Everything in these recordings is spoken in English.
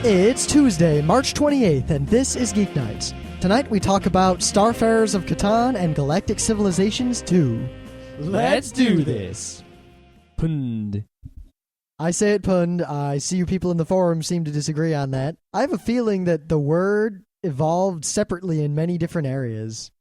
It's Tuesday, March 28th, and this is Geeknights. Tonight we talk about Starfarers of Catan and Galactic Civilizations 2. Let's do this! Pund. I say it pund. I see you people in the forum seem to disagree on that. I have a feeling that the word evolved separately in many different areas.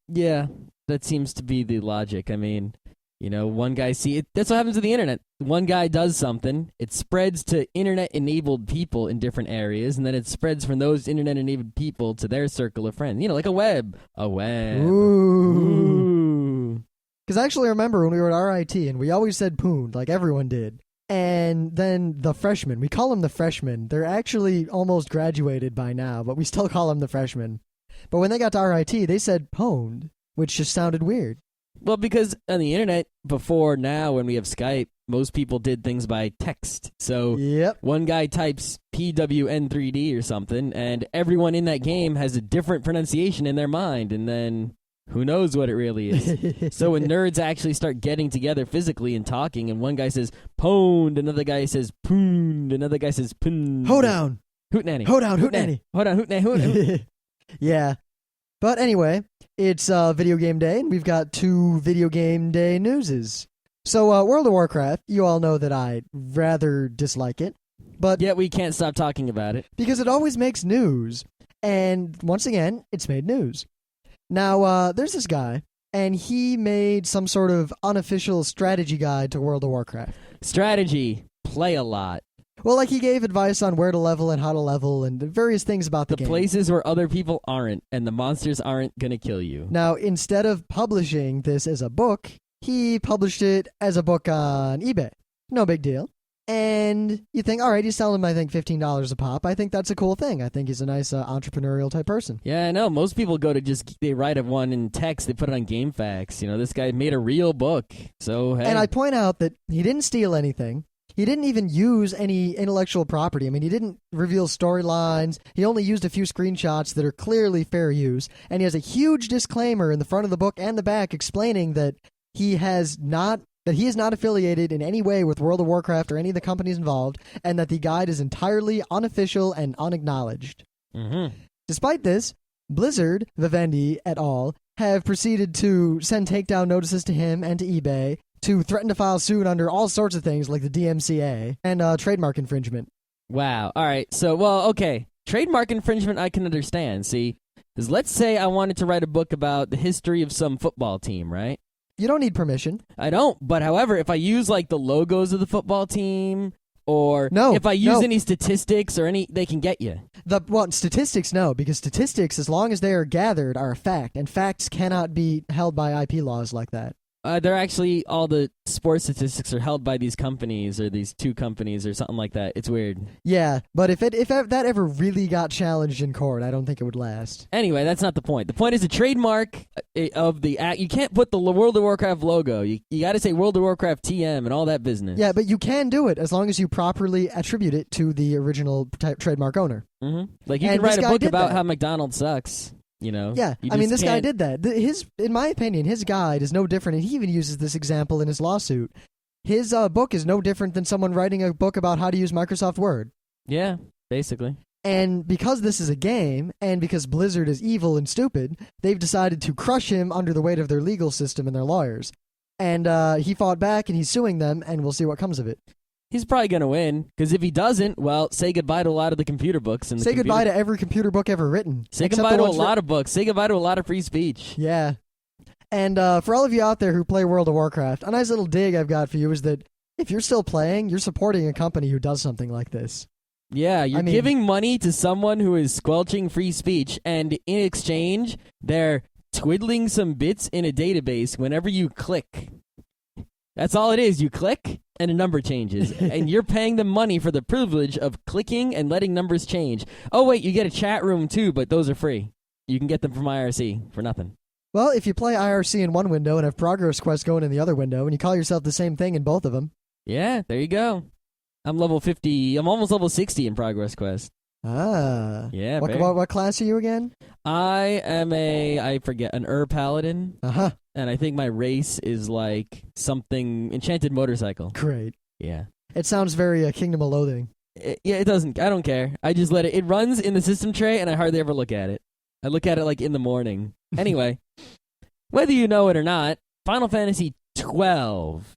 Yeah, that seems to be the logic. I mean, you know, one guy that's what happens to the internet. One guy does something, it spreads to internet-enabled people in different areas, and then it spreads from those internet-enabled people to their circle of friends. You know, like a web. A web. Ooh. Because I actually remember when we were at RIT, and we always said poon, like everyone did. And then the freshmen, we call them the freshmen. They're actually almost graduated by now, but we still call them the freshmen. But when they got to RIT, they said pwned, which just sounded weird. Well, because on the internet, before now, when we have Skype, most people did things by text. So One guy types PWN3D or something, and everyone in that game has a different pronunciation in their mind, and then who knows what it really is. So when nerds actually start getting together physically and talking, and one guy says pwned, another guy says pooned, another guy says pooned. Ho down. Hootenanny. Ho down, hootenanny. Ho down, hootenanny. Yeah. But anyway, it's video game day, and we've got two video game day newses. So, World of Warcraft, you all know that I rather dislike it. But yet we can't stop talking about it. Because it always makes news. And once again, it's made news. Now, there's this guy, and he made some sort of unofficial strategy guide to World of Warcraft. Strategy. Play a lot. Well, like he gave advice on where to level and how to level and various things about the game. The places where other people aren't, and the monsters aren't going to kill you. Now, instead of publishing this as a book, he published it as a book on eBay. No big deal. And you think, all right, he's selling them, I think, $15 a pop. I think that's a cool thing. I think he's a nice entrepreneurial type person. Yeah, I know. Most people go to they write one in text, they put it on GameFAQs. You know, this guy made a real book. So, hey. And I point out that he didn't steal anything. He didn't even use any intellectual property. I mean, he didn't reveal storylines. He only used a few screenshots that are clearly fair use. And he has a huge disclaimer in the front of the book and the back explaining that he is not affiliated in any way with World of Warcraft or any of the companies involved, and that the guide is entirely unofficial and unacknowledged. Mm-hmm. Despite this, Blizzard, Vivendi et al. Have proceeded to send takedown notices to him and to eBay to threaten to file suit under all sorts of things like the DMCA and trademark infringement. Wow. All right. So, well, okay. Trademark infringement I can understand, see? Because let's say I wanted to write a book about the history of some football team, right? You don't need permission. I don't. But, however, if I use, like, the logos of the football team, or if I use any statistics or they can get you. Statistics, no, because statistics, as long as they are gathered, are a fact, and facts cannot be held by IP laws like that. They're actually, all the sports statistics are held by these companies, or these two companies, or something like that. It's weird. Yeah, but if that ever really got challenged in court, I don't think it would last. Anyway, that's not the point. The point is the trademark of the act. You can't put the World of Warcraft logo. You got to say World of Warcraft TM and all that business. Yeah, but you can do it as long as you properly attribute it to the original trademark owner. Mm-hmm. Like you can write a book about how McDonald's sucks. You know? Yeah, I mean, this guy did that. In my opinion, his guide is no different, and he even uses this example in his lawsuit. His book is no different than someone writing a book about how to use Microsoft Word. Yeah, basically. And because this is a game, and because Blizzard is evil and stupid, they've decided to crush him under the weight of their legal system and their lawyers. And he fought back, and he's suing them, and we'll see what comes of it. He's probably going to win, because if he doesn't, well, say goodbye to a lot of the computer books. Say goodbye to every computer book ever written. Say goodbye to a lot of books. Say goodbye to a lot of free speech. Yeah. And for all of you out there who play World of Warcraft, a nice little dig I've got for you is that if you're still playing, you're supporting a company who does something like this. Yeah, you're giving money to someone who is squelching free speech, and in exchange, they're twiddling some bits in a database whenever you click. That's all it is. You click, and a number changes. And you're paying them money for the privilege of clicking and letting numbers change. Oh, wait, you get a chat room, too, but those are free. You can get them from IRC for nothing. Well, if you play IRC in one window and have Progress Quest going in the other window, and you call yourself the same thing in both of them. Yeah, there you go. I'm level 50. I'm almost level 60 in Progress Quest. Ah. Yeah, what class are you again? I am I forget, an Paladin. Uh-huh. And I think my race is like something enchanted motorcycle. Great. Yeah. It sounds very Kingdom of Loathing. it doesn't. I don't care. I just let it. It runs in the system tray, and I hardly ever look at it. I look at it like in the morning. Anyway, whether you know it or not, Final Fantasy 12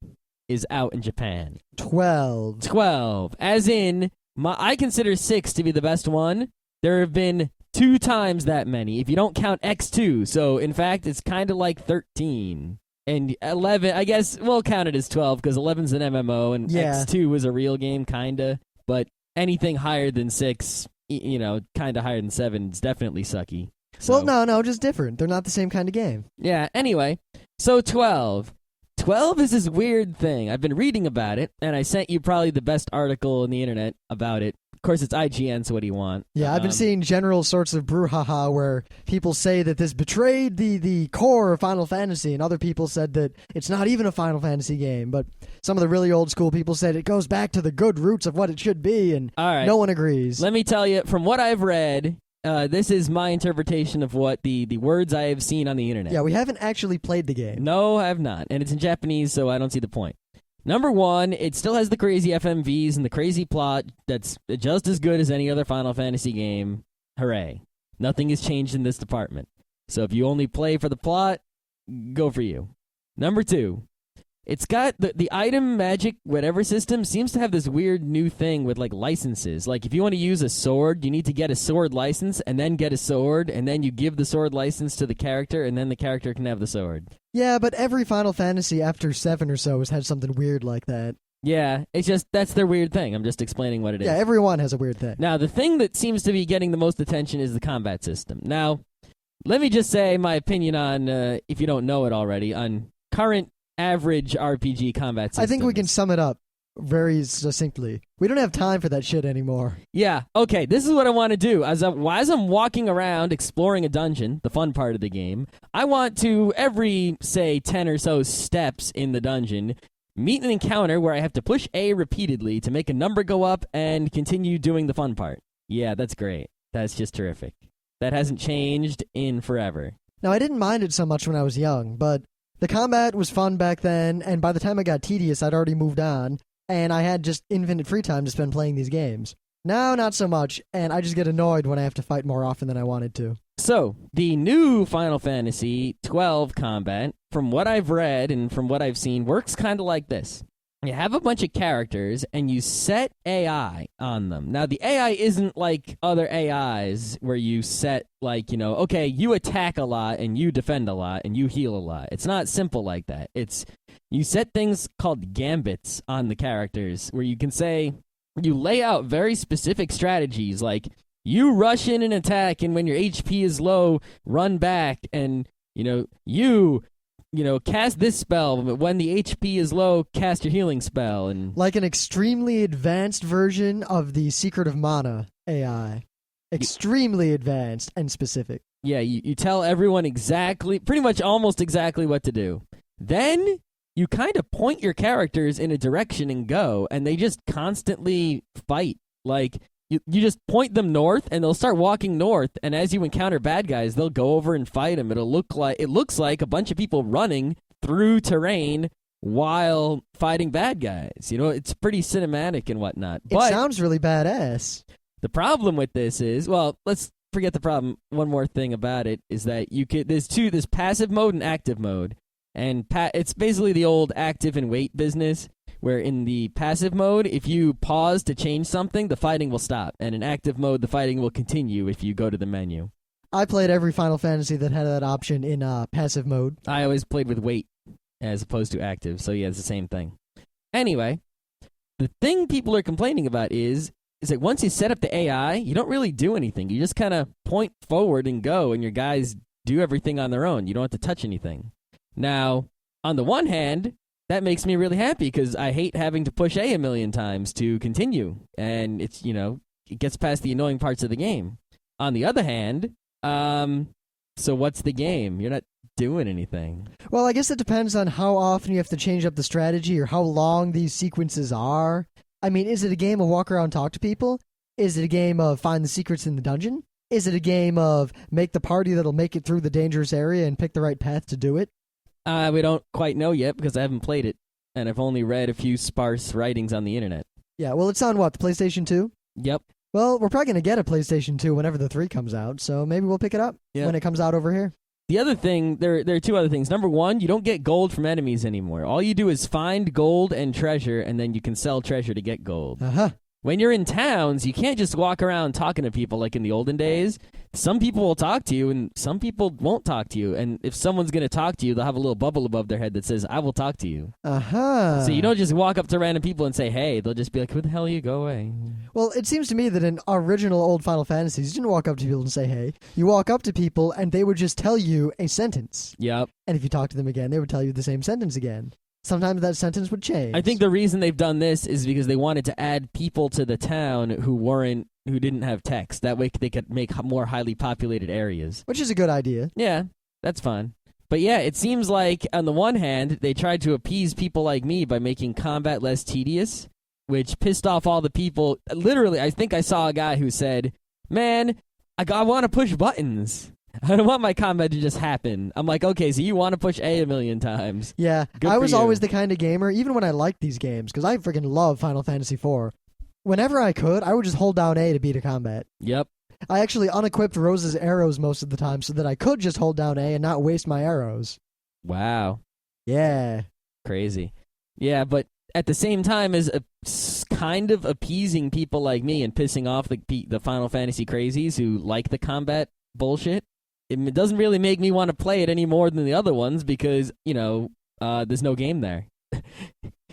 is out in Japan. 12. As in, I consider 6 to be the best one. There have been 2 times that many, if you don't count X2. So, in fact, it's kind of like 13. And 11, I guess we'll count it as 12 because 11's an MMO and X2 was a real game, kind of. But anything higher than 6, kind of higher than 7 is definitely sucky. So, well, no, just different. They're not the same kind of game. Yeah, anyway, so 12. 12 is this weird thing. I've been reading about it, and I sent you probably the best article on the internet about it. Of course, it's IGN, so what do you want? Yeah, I've been seeing general sorts of brouhaha where people say that this betrayed the core of Final Fantasy, and other people said that it's not even a Final Fantasy game. But some of the really old school people said it goes back to the good roots of what it should be, and no one agrees. Let me tell you, from what I've read, this is my interpretation of what the words I have seen on the internet. Yeah, we haven't actually played the game. No, I have not, and it's in Japanese, so I don't see the point. Number 1, it still has the crazy FMVs and the crazy plot that's just as good as any other Final Fantasy game. Hooray. Nothing has changed in this department. So if you only play for the plot, go for you. Number 2, it's got the item magic whatever system seems to have this weird new thing with like licenses. Like if you want to use a sword, you need to get a sword license and then get a sword, and then you give the sword license to the character, and then the character can have the sword. Yeah, but every Final Fantasy after 7 or so has had something weird like that. Yeah, it's just, that's their weird thing. I'm just explaining what it is. Yeah, everyone has a weird thing. Now, the thing that seems to be getting the most attention is the combat system. Now, let me just say my opinion on, if you don't know it already, on current average RPG combat systems. I think we can sum it up very succinctly. We don't have time for that shit anymore. Yeah, okay, this is what I want to do. As I'm walking around exploring a dungeon, the fun part of the game, I want to, every, say, 10 or so steps in the dungeon, meet an encounter where I have to push A repeatedly to make a number go up and continue doing the fun part. Yeah, that's great. That's just terrific. That hasn't changed in forever. Now, I didn't mind it so much when I was young, but the combat was fun back then, and by the time it got tedious, I'd already moved on, and I had just infinite free time to spend playing these games. Now, not so much, and I just get annoyed when I have to fight more often than I wanted to. So, the new Final Fantasy 12 combat, from what I've read and from what I've seen, works kind of like this. You have a bunch of characters, and you set AI on them. Now, the AI isn't like other AIs where you set, like, okay, you attack a lot, and you defend a lot, and you heal a lot. It's not simple like that. You set things called gambits on the characters, where you can say, you lay out very specific strategies, like, you rush in and attack, and when your HP is low, run back, and, cast this spell, but when the HP is low, cast your healing spell. And like an extremely advanced version of the Secret of Mana AI. Extremely advanced and specific. Yeah, you tell everyone exactly, pretty much almost exactly what to do. Then you kind of point your characters in a direction and go, and they just constantly fight. Like, you just point them north, and they'll start walking north, and as you encounter bad guys, they'll go over and fight them. It looks like a bunch of people running through terrain while fighting bad guys. It's pretty cinematic and whatnot. It sounds really badass. The problem with this is, well, let's forget the problem. One more thing about it is that there's passive mode and active mode, and it's basically the old active and wait business, where in the passive mode, if you pause to change something, the fighting will stop. And in active mode, the fighting will continue if you go to the menu. I played every Final Fantasy that had that option in passive mode. I always played with wait as opposed to active, so yeah, it's the same thing. Anyway, the thing people are complaining about is that once you set up the AI, you don't really do anything. You just kind of point forward and go, and your guys do everything on their own. You don't have to touch anything. Now, on the one hand, that makes me really happy because I hate having to push A million times to continue, and it gets past the annoying parts of the game. On the other hand, so what's the game? You're not doing anything. Well, I guess it depends on how often you have to change up the strategy or how long these sequences are. I mean, is it a game of walk around and talk to people? Is it a game of find the secrets in the dungeon? Is it a game of make the party that'll make it through the dangerous area and pick the right path to do it? We don't quite know yet because I haven't played it, and I've only read a few sparse writings on the internet. Yeah, well, it's on what, the PlayStation 2? Yep. Well, we're probably going to get a PlayStation 2 whenever the 3 comes out, so maybe we'll pick it up when it comes out over here. The other thing, there are two other things. Number one, you don't get gold from enemies anymore. All you do is find gold and treasure, and then you can sell treasure to get gold. Uh-huh. When you're in towns, you can't just walk around talking to people like in the olden days. Some people will talk to you, and some people won't talk to you. And if someone's going to talk to you, they'll have a little bubble above their head that says, I will talk to you. Uh-huh. So you don't just walk up to random people and say, hey. They'll just be like, who the hell are you? Go away. Well, it seems to me that in original old Final Fantasies, you didn't walk up to people and say, hey. You walk up to people, and they would just tell you a sentence. Yep. And if you talk to them again, they would tell you the same sentence again. Sometimes that sentence would change. I think the reason they've done this is because they wanted to add people to the town who didn't have text. That way they could make more highly populated areas. Which is a good idea. Yeah, that's fun. But yeah, it seems like on the one hand, they tried to appease people like me by making combat less tedious, which pissed off all the people. Literally, I think I saw a guy who said, man, I want to push buttons. I don't want my combat to just happen. I'm like, okay, so you want to push A 1,000,000 times. Yeah, Good I for was you. always the kind of gamer, even when I liked these games, because I freaking love Final Fantasy IV. Whenever I could, I would just hold down A to beat a combat. Yep. I actually unequipped Rose's arrows most of the time so that I could just hold down A and not waste my arrows. Wow. Yeah. Crazy. Yeah, but at the same time as kind of appeasing people like me and pissing off the Final Fantasy crazies who like the combat bullshit, it doesn't really make me want to play it any more than the other ones because, there's no game there.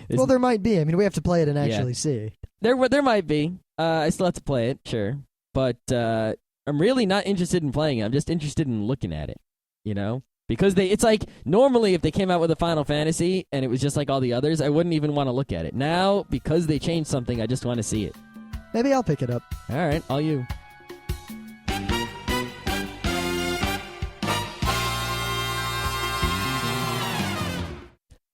Well, there might be. I mean, we have to play it and actually see. There might be. I still have to play it, sure. But I'm really not interested in playing it. I'm just interested in looking at it, Because it's like, normally if they came out with a Final Fantasy and it was just like all the others, I wouldn't even want to look at it. Now, because they changed something, I just want to see it. Maybe I'll pick it up. All right, all you.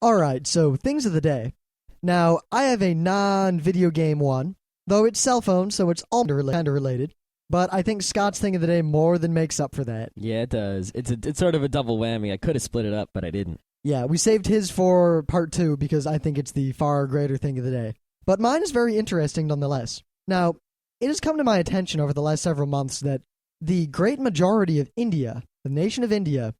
All right, so things of the day. Now, I have a non-video game one, though it's cell phone, so it's all kind of related. But I think Scott's thing of the day more than makes up for that. Yeah, it does. It's sort of a double whammy. I could have split it up, but I didn't. Yeah, we saved his for part 2 because I think it's the far greater thing of the day. But mine is very interesting nonetheless. Now, it has come to my attention over the last several months that the great majority of India, the nation of India,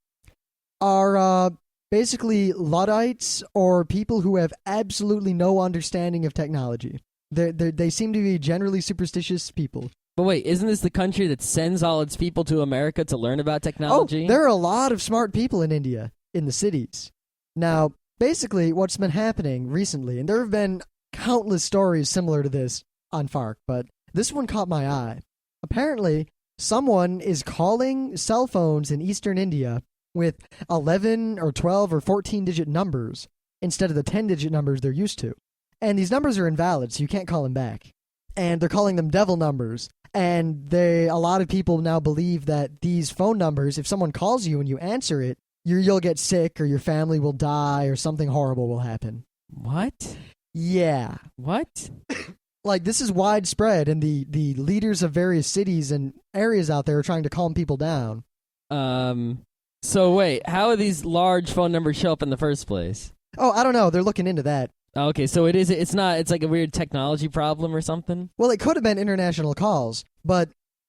are basically Luddites or people who have absolutely no understanding of technology. They seem to be generally superstitious people. But wait, isn't this the country that sends all its people to America to learn about technology? Oh, there are a lot of smart people in India, in the cities. Now, basically, what's been happening recently, and there have been countless stories similar to this on FARC, but this one caught my eye. Apparently, someone is calling cell phones in eastern India with 11 or 12 or 14-digit numbers instead of the 10-digit numbers they're used to. And these numbers are invalid, so you can't call them back. And they're calling them devil numbers. And a lot of people now believe that these phone numbers, if someone calls you and you answer it, you'll get sick or your family will die or something horrible will happen. What? Yeah. What? Like, this is widespread, and the leaders of various cities and areas out there are trying to calm people down. So wait, how do these large phone numbers show up in the first place? Oh, I don't know. They're looking into that. Okay, so it's like a weird technology problem or something? Well, it could have been international calls, and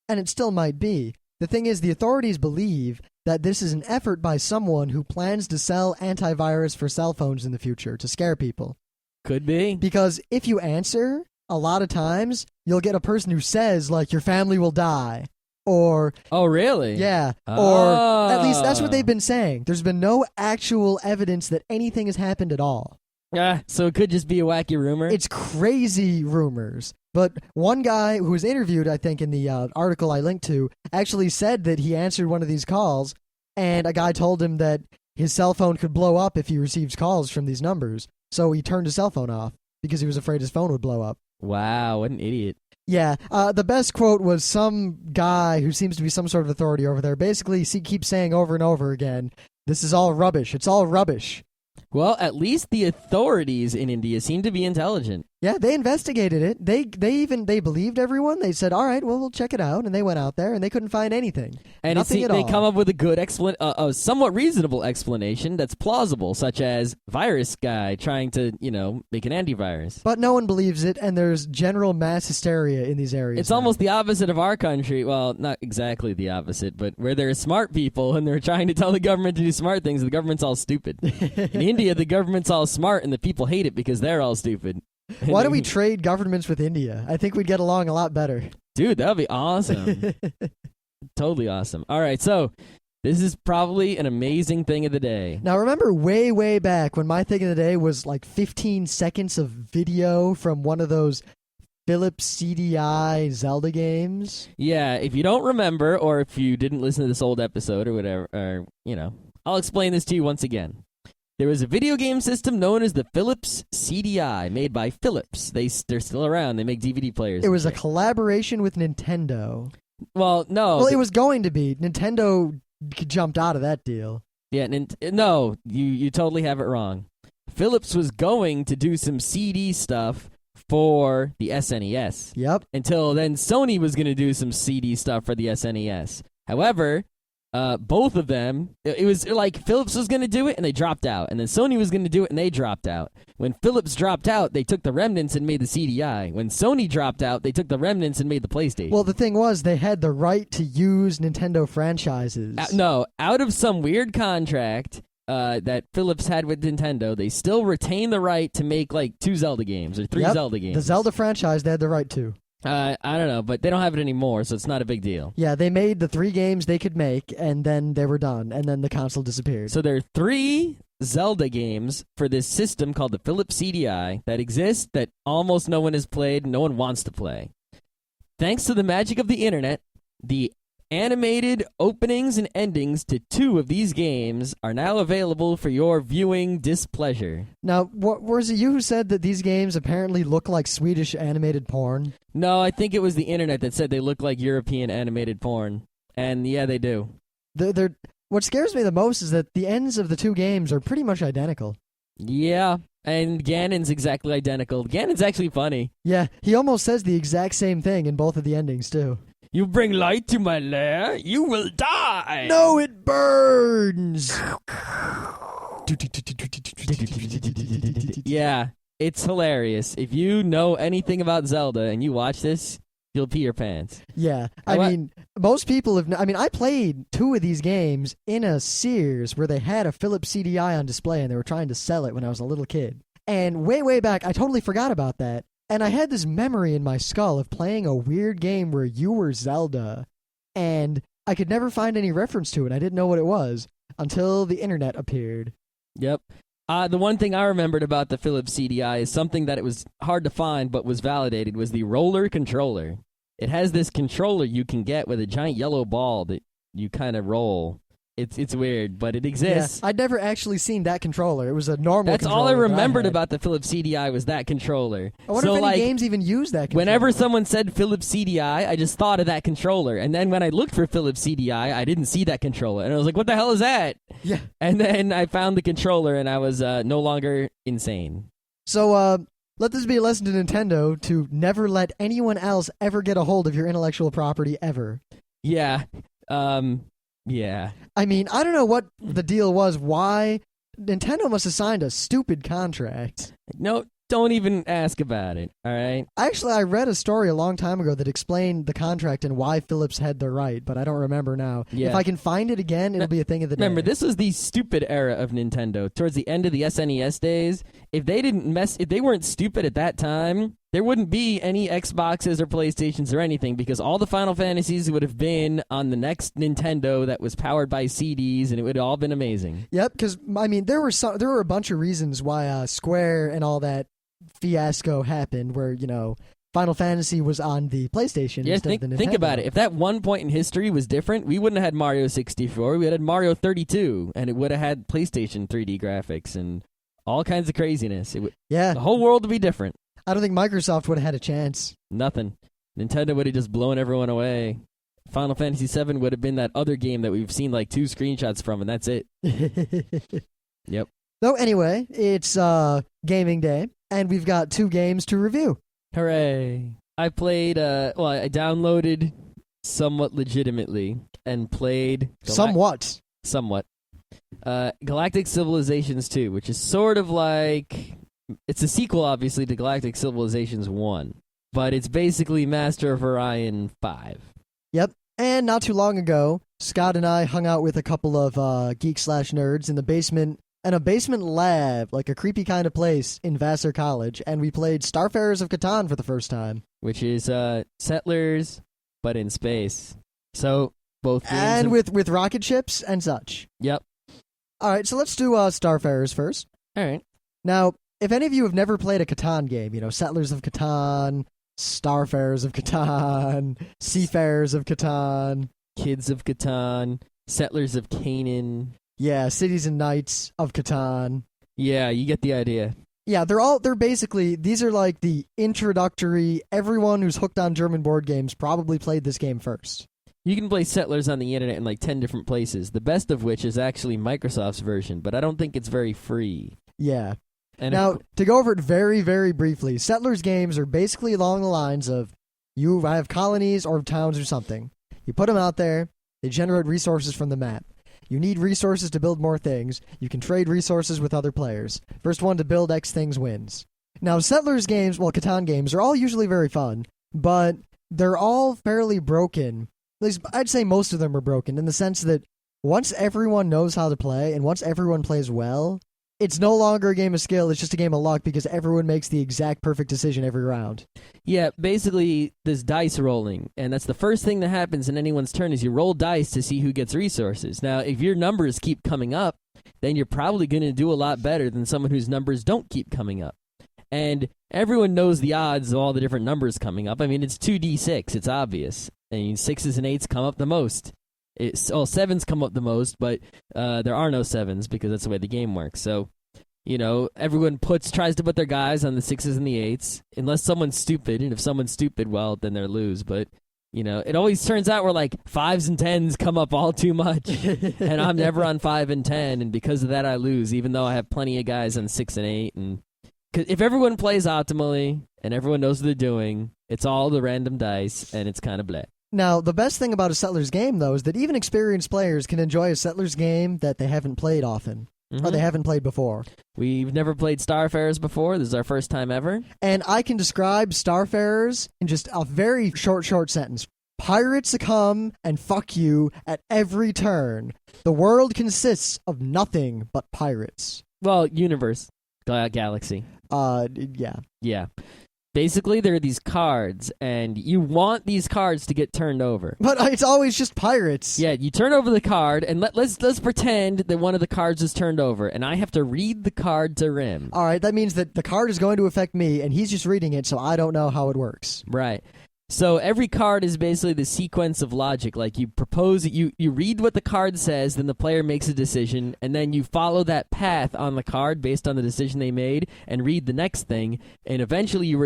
it still might be. The thing is, the authorities believe that this is an effort by someone who plans to sell antivirus for cell phones in the future to scare people. Could be. Because if you answer, a lot of times, you'll get a person who says, like, your family will die. Or... Oh, really? Yeah. Or at least that's what they've been saying. There's been no actual evidence that anything has happened at all. Yeah, so it could just be a wacky rumor? It's crazy rumors. But one guy who was interviewed, I think, in the article I linked to, actually said that he answered one of these calls, and a guy told him that his cell phone could blow up if he receives calls from these numbers. So he turned his cell phone off because he was afraid his phone would blow up. Wow, what an idiot. Yeah, the best quote was some guy who seems to be some sort of authority over there. Basically, he keeps saying over and over again, this is all rubbish. It's all rubbish. Well, at least the authorities in India seem to be intelligent. Yeah, they investigated it. They believed everyone. They said, "All right, well, we'll check it out." And they went out there and they couldn't find anything. And Nothing at they all. come up with a good a somewhat reasonable explanation that's plausible, such as virus guy trying to, make an antivirus. But no one believes it, and there's general mass hysteria in these areas. It's almost the opposite of our country. Well, not exactly the opposite, but where there are smart people and they're trying to tell the government to do smart things, the government's all stupid. In India, the government's all smart and the people hate it because they're all stupid. Why don't we trade governments with India? I think we'd get along a lot better. Dude, that would be awesome. Totally awesome. All right, so this is probably an amazing thing of the day. Now, remember way, way back when my thing of the day was like 15 seconds of video from one of those Philips CDI Zelda games? Yeah, if you don't remember, or if you didn't listen to this old episode or whatever, I'll explain this to you once again. There was a video game system known as the Philips CDI, made by Philips. They're still around. They make DVD players. It was a collaboration with Nintendo. Well, no. Well, it was going to be. Nintendo jumped out of that deal. Yeah, no, you totally have it wrong. Philips was going to do some CD stuff for the SNES. Yep. Until then, Sony was going to do some CD stuff for the SNES. However, both of them, it was like Philips was going to do it and they dropped out. And then Sony was going to do it and they dropped out. When Philips dropped out, they took the remnants and made the CDI. When Sony dropped out, they took the remnants and made the PlayStation. Well, the thing was, they had the right to use Nintendo franchises. Out of some weird contract that Philips had with Nintendo, they still retain the right to make like 2 Zelda games or 3 Zelda games. The Zelda franchise, they had the right to. I don't know, but they don't have it anymore, so it's not a big deal. Yeah, they made the 3 games they could make, and then they were done, and then the console disappeared. So there are 3 Zelda games for this system called the Philips CDI that exist that almost no one has played and no one wants to play. Thanks to the magic of the internet, the animated openings and endings to 2 of these games are now available for your viewing displeasure. Now, was it you who said that these games apparently look like Swedish animated porn? No, I think it was the internet that said they look like European animated porn. And yeah, they do. What scares me the most is that the ends of the 2 games are pretty much identical. Yeah, and Ganon's exactly identical. Ganon's actually funny. Yeah, he almost says the exact same thing in both of the endings, too. You bring light to my lair, you will die. No, it burns. Yeah, it's hilarious. If you know anything about Zelda and you watch this, you'll pee your pants. Yeah, I mean, most people have... I played 2 of these games in a Sears where they had a Philips CDI on display and they were trying to sell it when I was a little kid. And way, way back, I totally forgot about that. And I had this memory in my skull of playing a weird game where you were Zelda, and I could never find any reference to it. I didn't know what it was until the internet appeared. Yep. The one thing I remembered about the Philips CDI is something that it was hard to find but was validated was the roller controller. It has this controller you can get with a giant yellow ball that you kind of roll. It's weird, but it exists. Yeah, I'd never actually seen that controller. It was a normal That's controller. all I remembered about the Philips CDI was that controller. I wonder if any games even use that controller. Whenever someone said Philips CDI, I just thought of that controller. And then when I looked for Philips CDI, I didn't see that controller. And I was like, what the hell is that? Yeah. And then I found the controller, and I was no longer insane. So, let this be a lesson to Nintendo to never let anyone else ever get a hold of your intellectual property ever. Yeah. Yeah. I mean, I don't know what the deal was. Why? Nintendo must have signed a stupid contract. No, don't even ask about it, all right? Actually, I read a story a long time ago that explained the contract and why Philips had the right, but I don't remember now. Yeah. If I can find it again, it'll be a thing of the day. Remember, this was the stupid era of Nintendo. Towards the end of the SNES days, if they weren't stupid at that time, there wouldn't be any Xboxes or PlayStations or anything because all the Final Fantasies would have been on the next Nintendo that was powered by CDs, and it would have all been amazing. Yep, because, I mean, there were a bunch of reasons why Square and all that fiasco happened where, Final Fantasy was on the PlayStation instead of the Nintendo. Think about it. If that one point in history was different, we wouldn't have had Mario 64. We would have had Mario 32, and it would have had PlayStation 3D graphics and all kinds of craziness. The whole world would be different. I don't think Microsoft would have had a chance. Nothing. Nintendo would have just blown everyone away. Final Fantasy VII would have been that other game that we've seen like 2 screenshots from, and that's it. Yep. So anyway, it's gaming day. and we've got 2 games to review. Hooray. I played, I downloaded somewhat legitimately and played... Somewhat. Galactic Civilizations 2, which is sort of like... It's a sequel, obviously, to Galactic Civilizations 1, but it's basically Master of Orion 5. Yep. And not too long ago, Scott and I hung out with a couple of geek/nerds in the basement, in a basement lab, like a creepy kind of place in Vassar College, and we played Starfarers of Catan for the first time. Which is Settlers, but in space. So, both games... And with rocket ships and such. Yep. All right, so let's do Starfarers first. All right. Now, if any of you have never played a Catan game, Settlers of Catan, Starfarers of Catan, Seafarers of Catan, Kids of Catan, Settlers of Canaan. Yeah, Cities and Knights of Catan. Yeah, you get the idea. Yeah, they're basically, these are like the introductory, everyone who's hooked on German board games probably played this game first. You can play Settlers on the internet in like 10 different places, the best of which is actually Microsoft's version, but I don't think it's very free. Yeah. And now, to go over it very, very briefly, Settlers games are basically along the lines of you have colonies or towns or something. You put them out there, they generate resources from the map. You need resources to build more things. You can trade resources with other players. First one to build X things wins. Now, Settlers games, Catan games, are all usually very fun, but they're all fairly broken. At least, I'd say most of them are broken in the sense that once everyone knows how to play and once everyone plays well, it's no longer a game of skill, it's just a game of luck because everyone makes the exact perfect decision every round. Yeah, basically, there's dice rolling, and that's the first thing that happens in anyone's turn is you roll dice to see who gets resources. Now, if your numbers keep coming up, then you're probably going to do a lot better than someone whose numbers don't keep coming up. And everyone knows the odds of all the different numbers coming up. I mean, it's 2d6, it's obvious. I mean, 6s and 8s come up the most. 7s come up the most, but there are no 7s because that's the way the game works. So, everyone tries to put their guys on the 6s and the 8s, unless someone's stupid. And if someone's stupid, well, then they're lose. But, it always turns out where like 5s and 10s come up all too much. And I'm never on 5 and 10, and because of that, I lose, even though I have plenty of guys on 6 and 8. And 'cause if everyone plays optimally and everyone knows what they're doing, it's all the random dice, and it's kind of bleh. Now, the best thing about a Settlers game, though, is that even experienced players can enjoy a Settlers game that they haven't played often, or they haven't played before. We've never played Starfarers before. This is our first time ever. And I can describe Starfarers in just a very short sentence. Pirates come and fuck you at every turn. The world consists of nothing but pirates. Well, universe. Galaxy. Yeah. Yeah. Basically, there are these cards, and you want these cards to get turned over. But it's always just pirates. Yeah, you turn over the card, and let's pretend that one of the cards is turned over, and I have to read the card to Rim. All right, that means that the card is going to affect me, and he's just reading it, so I don't know how it works. Right. So every card is basically the sequence of logic. Like you propose, you read what the card says, then the player makes a decision, and then you follow that path on the card based on the decision they made, and read the next thing, and eventually you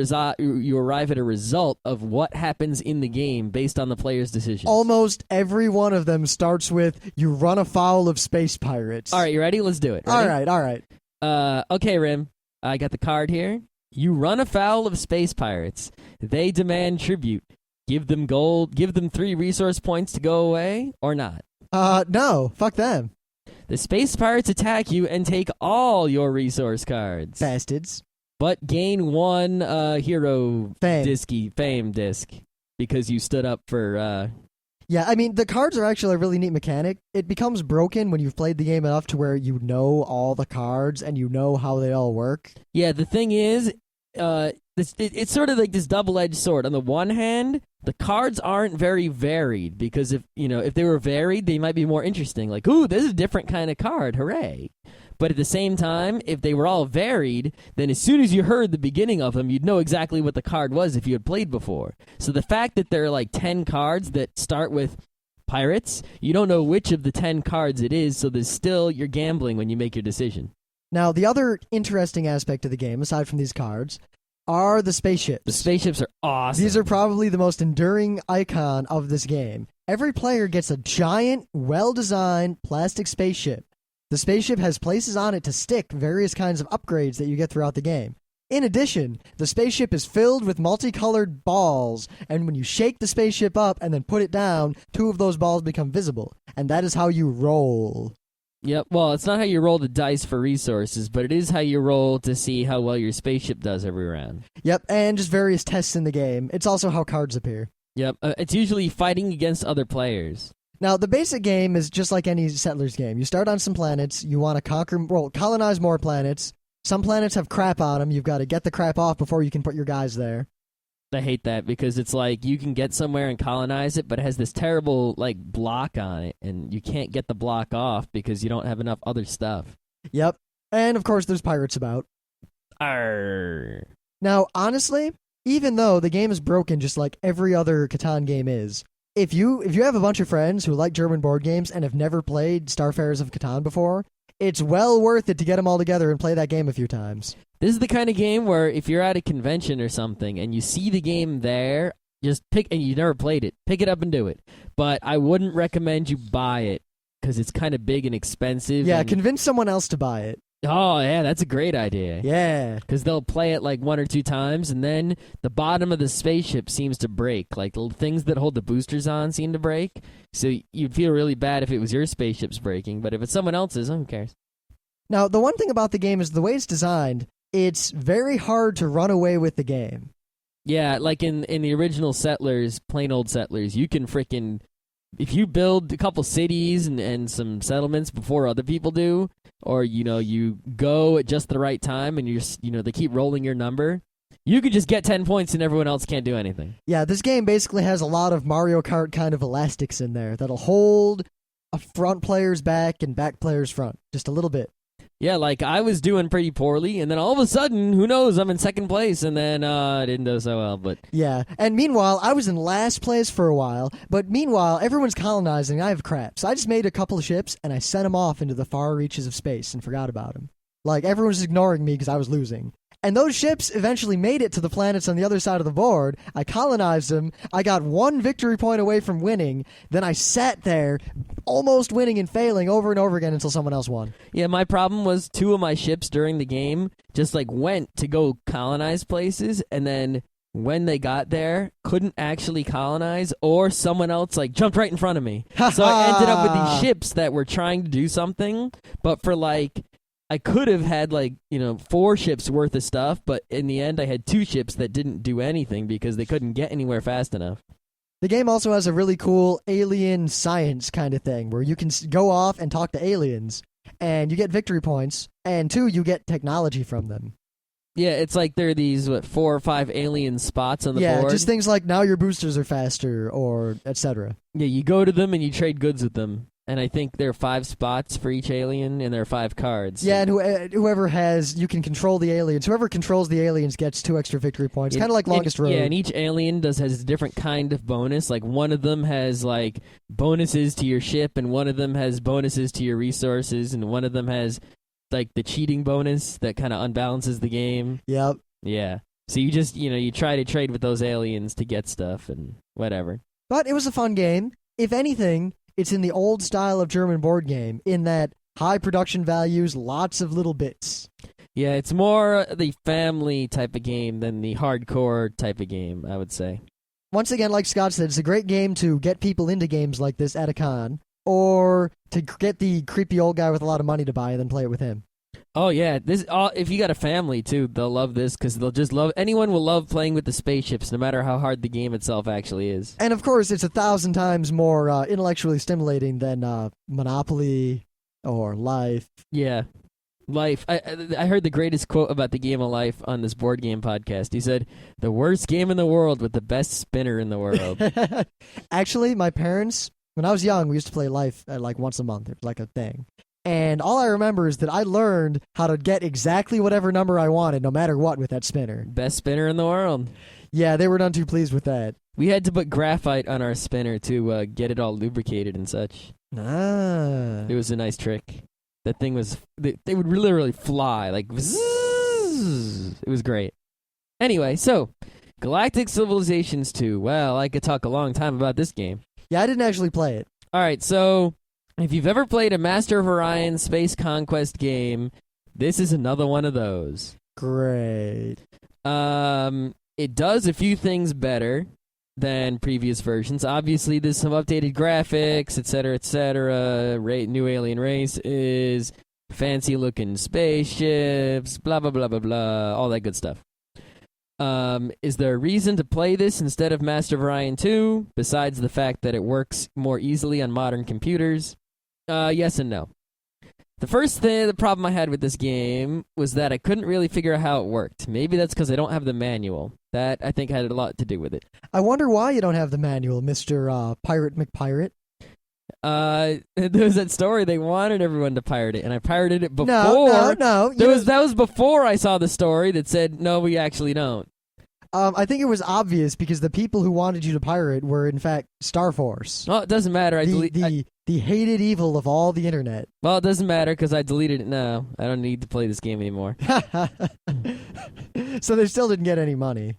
arrive at a result of what happens in the game based on the player's decision. Almost every one of them starts with, you run afoul of space pirates. All right, you ready? Let's do it. Ready? All right. Okay, Rim. I got the card here. You run afoul of space pirates. They demand tribute. Give them gold, give them 3 resource points to go away, or not? No. Fuck them. The space pirates attack you and take all your resource cards. Bastards. But gain 1 hero fame disc because you stood up for... Yeah, I mean, the cards are actually a really neat mechanic. It becomes broken when you've played the game enough to where you know all the cards and you know how they all work. Yeah, the thing is, it's sort of like this double-edged sword. On the one hand, the cards aren't very varied because if they were varied, they might be more interesting. Like, ooh, this is a different kind of card, hooray. But at the same time, if they were all varied, then as soon as you heard the beginning of them, you'd know exactly what the card was if you had played before. So the fact that there are like 10 cards that start with pirates, you don't know which of the 10 cards it is, so you're gambling when you make your decision. Now, the other interesting aspect of the game, aside from these cards, are the spaceships. The spaceships are awesome. These are probably the most enduring icon of this game. Every player gets a giant, well-designed plastic spaceship. The spaceship has places on it to stick various kinds of upgrades that you get throughout the game. In addition, the spaceship is filled with multicolored balls, and when you shake the spaceship up and then put it down, 2 of those balls become visible, and that is how you roll. Yep, well, it's not how you roll the dice for resources, but it is how you roll to see how well your spaceship does every round. Yep, and just various tests in the game. It's also how cards appear. Yep, it's usually fighting against other players. Now, the basic game is just like any Settlers game. You start on some planets, you want to colonize more planets. Some planets have crap on them. You've got to get the crap off before you can put your guys there. I hate that because it's like you can get somewhere and colonize it, but it has this terrible block on it, and you can't get the block off because you don't have enough other stuff. Yep. And, of course, there's pirates about. Arr. Now, honestly, even though the game is broken just like every other Catan game is, if you have a bunch of friends who like German board games and have never played Starfarers of Catan before, it's well worth it to get them all together and play that game a few times. This is the kind of game where if you're at a convention or something and you see the game there, just pick, and you never played it, pick it up and do it. But I wouldn't recommend you buy it because it's kind of big and expensive. Yeah, convince someone else to buy it. Oh, yeah, that's a great idea. Yeah. Because they'll play it 1 or 2 times, and then the bottom of the spaceship seems to break. Like, the things that hold the boosters on seem to break. So you'd feel really bad if it was your spaceship's breaking, but if it's someone else's, who cares? Now, the one thing about the game is the way it's designed, it's very hard to run away with the game. Yeah, like in the original Settlers, plain old Settlers, you can frickin'... If you build a couple cities and some settlements before other people do, or, you go at just the right time and they keep rolling your number, you could just get 10 points and everyone else can't do anything. Yeah, this game basically has a lot of Mario Kart kind of elastics in there that'll hold a front player's back and back player's front, just a little bit. Yeah, I was doing pretty poorly, and then all of a sudden, who knows, I'm in second place, and then I didn't do so well, but... Yeah, and meanwhile, I was in last place for a while, but meanwhile, everyone's colonizing, I have crap. So I just made a couple of ships, and I sent them off into the far reaches of space and forgot about them. Everyone was ignoring me because I was losing. And those ships eventually made it to the planets on the other side of the board. I colonized them. I got 1 victory point away from winning. Then I sat there, almost winning and failing over and over again until someone else won. Yeah, my problem was 2 of my ships during the game just went to go colonize places, and then when they got there, couldn't actually colonize, or someone else jumped right in front of me. So I ended up with these ships that were trying to do something, but for I could have had 4 ships worth of stuff, but in the end I had 2 ships that didn't do anything because they couldn't get anywhere fast enough. The game also has a really cool alien science kind of thing where you can go off and talk to aliens, and you get victory points, and 2, you get technology from them. Yeah, it's there are these 4 or 5 alien spots on the board. Yeah, just things like now your boosters are faster, or etc. Yeah, you go to them and you trade goods with them. And I think there are 5 spots for each alien, and there are 5 cards. Yeah, and whoever you can control the aliens. Whoever controls the aliens gets 2 extra victory points. Kind of like Longest Road. Yeah, and each alien has a different kind of bonus. One of them has bonuses to your ship, and one of them has bonuses to your resources, and one of them has the cheating bonus that kind of unbalances the game. Yep. Yeah. So you just you try to trade with those aliens to get stuff and whatever. But it was a fun game. If anything, it's in the old style of German board game, in that high production values, lots of little bits. Yeah, it's more the family type of game than the hardcore type of game, I would say. Once again, like Scott said, it's a great game to get people into games like this at a con, or to get the creepy old guy with a lot of money to buy and then play it with him. Oh yeah, if you got a family too, they'll love this because they'll just love. Anyone will love playing with the spaceships, no matter how hard the game itself actually is. And of course, it's 1,000 times more intellectually stimulating than Monopoly or Life. Yeah, Life. I heard the greatest quote about the game of Life on this board game podcast. He said, "The worst game in the world with the best spinner in the world." Actually, my parents, when I was young, we used to play Life once a month. It was a thing. And all I remember is that I learned how to get exactly whatever number I wanted, no matter what, with that spinner. Best spinner in the world. Yeah, they were none too pleased with that. We had to put graphite on our spinner to get it all lubricated and such. Ah. It was a nice trick. That thing was... They would literally fly, It was great. Anyway, so... Galactic Civilizations 2. Well, I could talk a long time about this game. Yeah, I didn't actually play it. All right, so... If you've ever played a Master of Orion Space Conquest game, this is another one of those. Great. It does a few things better than previous versions. Obviously, there's some updated graphics, etc., new alien races, fancy-looking spaceships, blah, blah, blah, blah, blah, all that good stuff. Is there a reason to play this instead of Master of Orion 2, besides the fact that it works more easily on modern computers? Yes and no. The problem I had with this game was that I couldn't really figure out how it worked. Maybe that's because I don't have the manual. That, I think, had a lot to do with it. I wonder why you don't have the manual, Mr. Pirate McPirate. There was that story, they wanted everyone to pirate it, and I pirated it before. No. That was before I saw the story that said, no, we actually don't. I think it was obvious because the people who wanted you to pirate were, in fact, Starforce. Well, it doesn't matter. The hated evil of all the internet. Well, it doesn't matter because I deleted it now. I don't need to play this game anymore. So they still didn't get any money.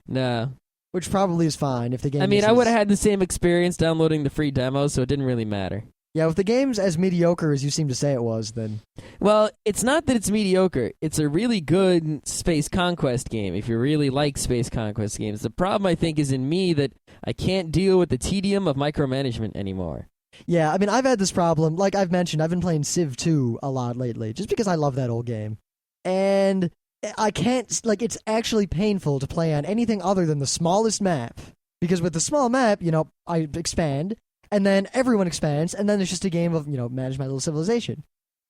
No. Which probably is fine if the game I would have had the same experience downloading the free demo, so it didn't really matter. Yeah, if the game's as mediocre as you seem to say it was, then... Well, it's not that it's mediocre. It's a really good space conquest game, if you really like space conquest games. The problem, I think, is in me that I can't deal with the tedium of micromanagement anymore. Yeah, I've had this problem. Like I've mentioned, I've been playing Civ 2 a lot lately, just because I love that old game. And I can't... it's actually painful to play on anything other than the smallest map. Because with the small map, I expand... and then everyone expands, and then it's just a game of, manage my little civilization.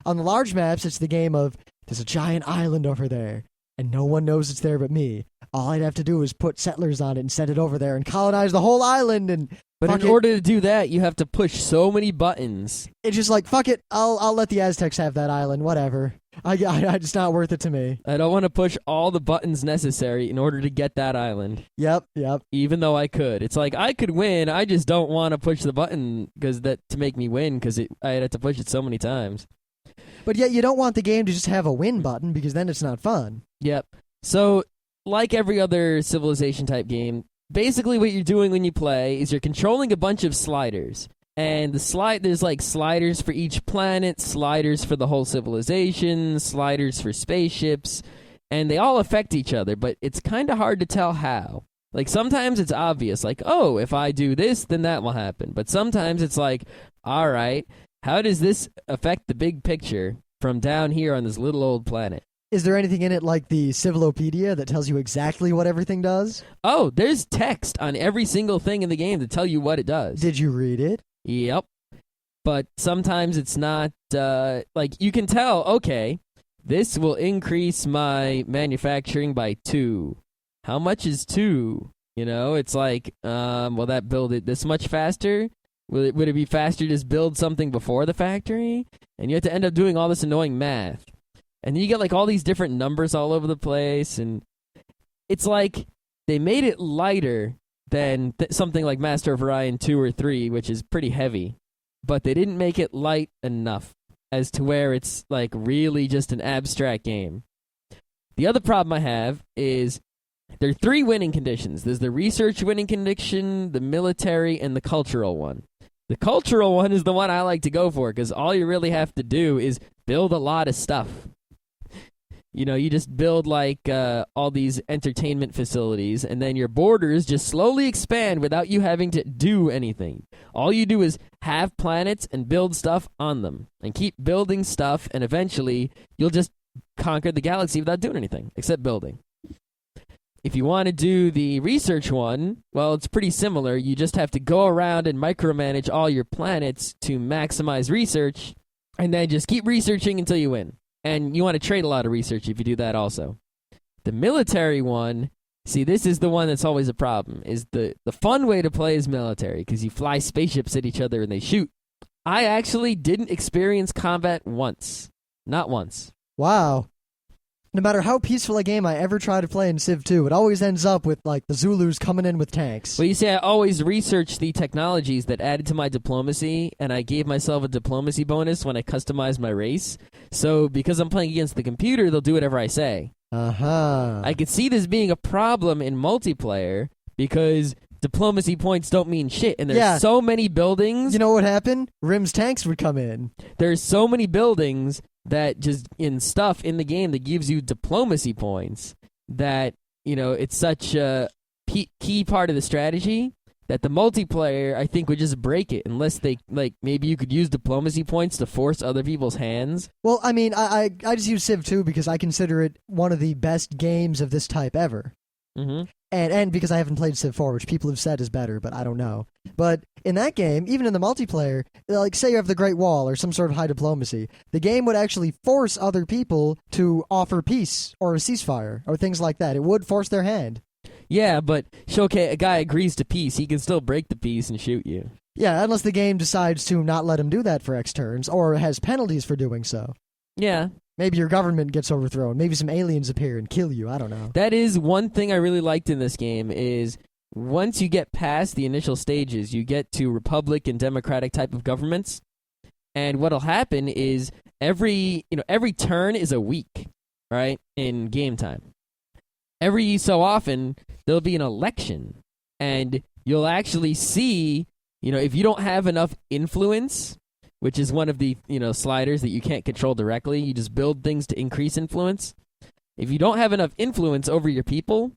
On the large maps, it's the game of, there's a giant island over there, and no one knows it's there but me. All I'd have to do is put settlers on it and send it over there and colonize the whole island, But in order to do that, you have to push so many buttons. It's just like, fuck it, I'll let the Aztecs have that island, whatever. It's not worth it to me. I don't want to push all the buttons necessary in order to get that island. Yep. Even though I could. It's like, I could win, I just don't want to push the button to make me win, because I'd have to push it so many times. But yet you don't want the game to just have a win button, because then it's not fun. Yep. So, like every other Civilization-type game, basically what you're doing when you play is you're controlling a bunch of sliders. And there's sliders for each planet, sliders for the whole civilization, sliders for spaceships, and they all affect each other, but it's kind of hard to tell how. Like, sometimes it's obvious, like, oh, if I do this, then that will happen. But sometimes it's like, all right, how does this affect the big picture from down here on this little old planet? Is there anything in it like the Civilopedia that tells you exactly what everything does? Oh, there's text on every single thing in the game to tell you what it does. Did you read it? Yep. But sometimes it's not, you can tell, okay, this will increase my manufacturing by 2. How much is 2? It's like, will that build it this much faster? Would it be faster to just build something before the factory? And you have to end up doing all this annoying math. And then you get, all these different numbers all over the place, and it's like they made it lighter than something like Master of Orion 2 or 3, which is pretty heavy. But they didn't make it light enough as to where it's, really just an abstract game. The other problem I have is there are 3 winning conditions. There's the research winning condition, the military, and the cultural one. The cultural one is the one I like to go for, because all you really have to do is build a lot of stuff. You just build, all these entertainment facilities, and then your borders just slowly expand without you having to do anything. All you do is have planets and build stuff on them, and keep building stuff, and eventually you'll just conquer the galaxy without doing anything, except building. If you want to do the research one, well, it's pretty similar. You just have to go around and micromanage all your planets to maximize research, and then just keep researching until you win. And you want to trade a lot of research if you do that also. The military one, see, this is the one that's always a problem, is the fun way to play is military, because you fly spaceships at each other and they shoot. I actually didn't experience combat once. Not once. Wow. No matter how peaceful a game I ever try to play in Civ 2, it always ends up with, the Zulus coming in with tanks. Well, you see, I always researched the technologies that added to my diplomacy, and I gave myself a diplomacy bonus when I customized my race. So, because I'm playing against the computer, they'll do whatever I say. Uh-huh. I could see this being a problem in multiplayer, because diplomacy points don't mean shit, and there's so many buildings. You know what happened? Rim's tanks would come in. There's so many buildings that just in stuff in the game that gives you diplomacy points that, it's such a key part of the strategy that the multiplayer, I think, would just break it unless they, maybe you could use diplomacy points to force other people's hands. Well, I mean, I just use Civ 2 because I consider it one of the best games of this type ever. Mm-hmm. And because I haven't played Civ 4, which people have said is better, but I don't know. But in that game, even in the multiplayer, say you have the Great Wall or some sort of high diplomacy, the game would actually force other people to offer peace or a ceasefire or things like that. It would force their hand. Yeah, but a guy agrees to peace, he can still break the peace and shoot you. Yeah, unless the game decides to not let him do that for X turns or has penalties for doing so. Yeah. Maybe your government gets overthrown. Maybe some aliens appear and kill you. I don't know. That is one thing I really liked in this game is once you get past the initial stages, you get to republic and democratic type of governments. And what'll happen is every turn is a week, right, in game time. Every so often, there'll be an election. And you'll actually see, if you don't have enough influence, which is one of the, sliders that you can't control directly. You just build things to increase influence. If you don't have enough influence over your people,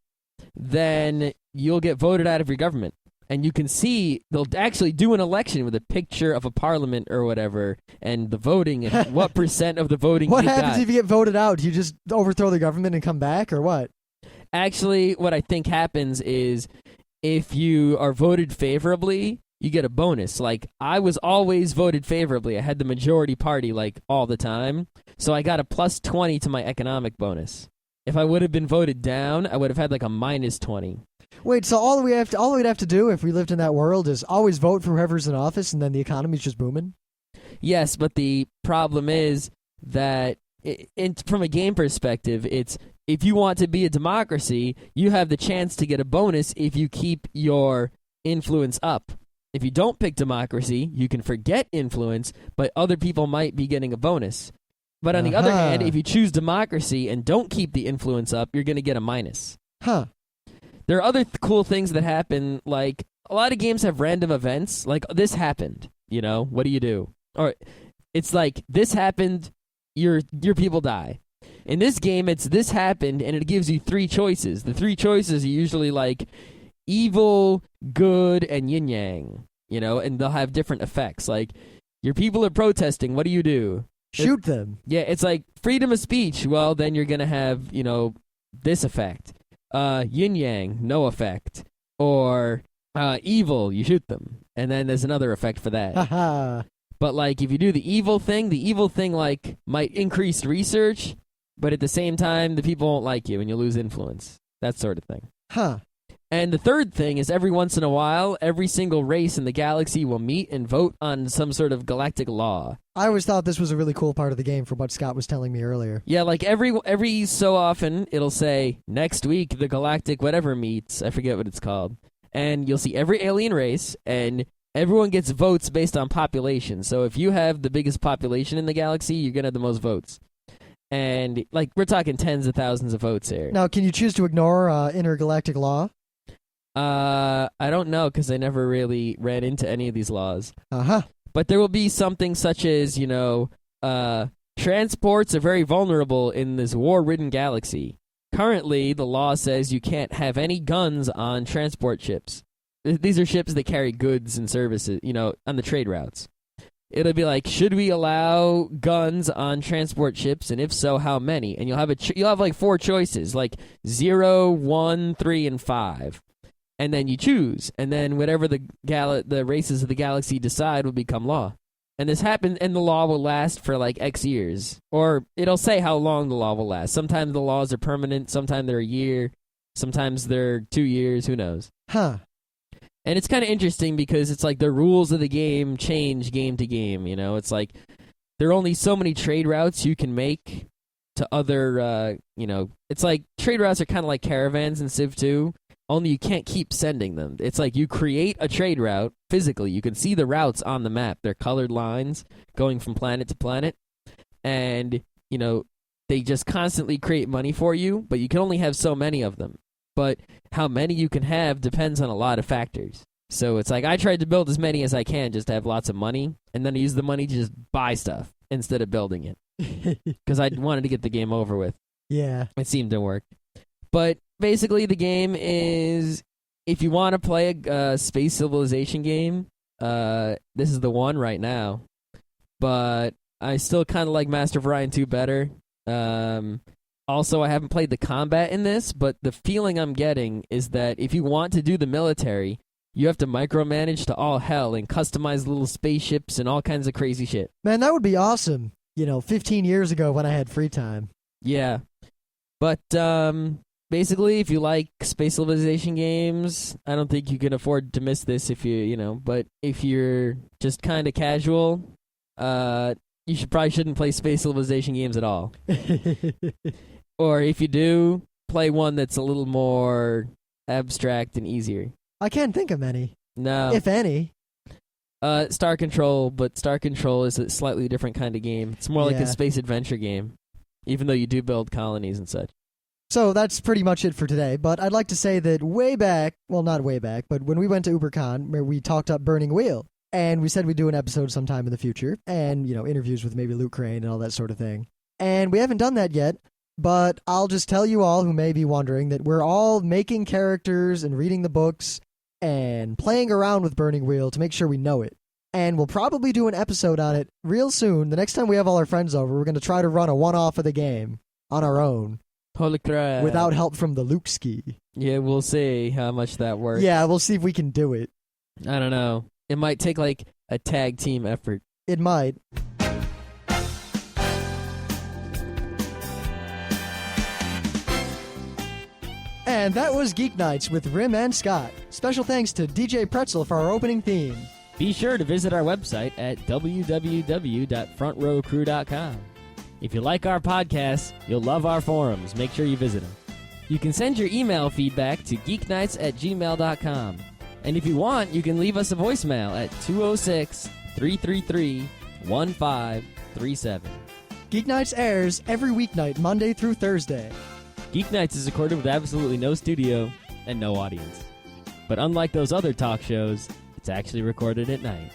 then you'll get voted out of your government. And you can see they'll actually do an election with a picture of a parliament or whatever, and the voting and what percent of the voting What you happens got. if you get voted out? Do you just overthrow the government and come back, or what? Actually, what I think happens is if you are voted favorably, you get a bonus. Like, I was always voted favorably. I had the majority party, all the time. So I got a plus 20 to my economic bonus. If I would have been voted down, I would have had, a minus 20. Wait, so all we'd have to do if we lived in that world is always vote for whoever's in office, and then the economy's just booming? Yes, but the problem is that, from a game perspective, it's if you want to be a democracy, you have the chance to get a bonus if you keep your influence up. If you don't pick democracy, you can forget influence, but other people might be getting a bonus. But on the other hand, if you choose democracy and don't keep the influence up, you're going to get a minus. Huh. There are other cool things that happen, like a lot of games have random events, like this happened, what do you do? Or it's like this happened, your people die. In this game, it's this happened, and it gives you 3 choices. The 3 choices are usually evil, good, and yin-yang, and they'll have different effects. Like, your people are protesting, what do you do? Shoot them. Yeah, it's like freedom of speech. Well, then you're going to have, this effect. Yin-yang, no effect. Or evil, you shoot them. And then there's another effect for that. Haha. But, if you do the evil thing, might increase research, but at the same time, the people won't like you and you lose influence. That sort of thing. Huh. And the third thing is every once in a while, every single race in the galaxy will meet and vote on some sort of galactic law. I always thought this was a really cool part of the game from what Scott was telling me earlier. Yeah, every so often, it'll say, next week, the galactic whatever meets. I forget what it's called. And you'll see every alien race, and everyone gets votes based on population. So if you have the biggest population in the galaxy, you're going to have the most votes. And, we're talking tens of thousands of votes here. Now, can you choose to ignore intergalactic law? I don't know, because I never really ran into any of these laws. Uh-huh. But there will be something such as, transports are very vulnerable in this war-ridden galaxy. Currently, the law says you can't have any guns on transport ships. These are ships that carry goods and services, on the trade routes. It'll be like, should we allow guns on transport ships, and if so, how many? And you'll have 4 choices, 0, 1, 3, and 5. And then you choose, and then whatever the races of the galaxy decide will become law. And this happens, and the law will last for X years. Or it'll say how long the law will last. Sometimes the laws are permanent, sometimes they're a year, sometimes they're 2 years, who knows? Huh. And it's kind of interesting because it's the rules of the game change game to game, It's there are only so many trade routes you can make to other, It's trade routes are kind of like caravans in Civ 2. Only you can't keep sending them. It's you create a trade route physically. You can see the routes on the map. They're colored lines going from planet to planet. And, they just constantly create money for you, but you can only have so many of them. But how many you can have depends on a lot of factors. So it's I tried to build as many as I can just to have lots of money, and then I use the money to just buy stuff. instead of building it. Because I wanted to get the game over with. Yeah. It seemed to work. But basically the game is, if you want to play a space civilization game, this is the one right now. But I still kind of like Master of Orion 2 better. Also, I haven't played the combat in this, but the feeling I'm getting is that if you want to do the military, you have to micromanage to all hell and customize little spaceships and all kinds of crazy shit. Man, that would be awesome. 15 years ago when I had free time. Yeah. But basically, if you like space civilization games, I don't think you can afford to miss this but if you're just kind of casual, you shouldn't play space civilization games at all. Or if you do, play one that's a little more abstract and easier. I can't think of any. No. If any. Star Control, but Star Control is a slightly different kind of game. It's more like a space adventure game, even though you do build colonies and such. So that's pretty much it for today, but I'd like to say that way back, well, not way back, but when we went to UberCon, where we talked up Burning Wheel, and we said we'd do an episode sometime in the future, and, interviews with maybe Luke Crane and all that sort of thing. And we haven't done that yet, but I'll just tell you all who may be wondering that we're all making characters and reading the books and playing around with Burning Wheel to make sure we know it. And we'll probably do an episode on it real soon. The next time we have all our friends over, we're going to try to run a one-off of the game on our own. Holy crap. Without help from the Luke ski. Yeah, we'll see how much that works. Yeah, we'll see if we can do it. I don't know. It might take like a tag team effort. It might. And that was Geeknights with Rim and Scott. Special thanks to DJ Pretzel for our opening theme. Be sure to visit our website at www.frontrowcrew.com. If you like our podcasts, you'll love our forums. Make sure you visit them. You can send your email feedback to geeknights@gmail.com. And if you want, you can leave us a voicemail at 206-333-1537. Geeknights airs every weeknight, Monday through Thursday. Geeknights is recorded with absolutely no studio and no audience. But unlike those other talk shows, it's actually recorded at night.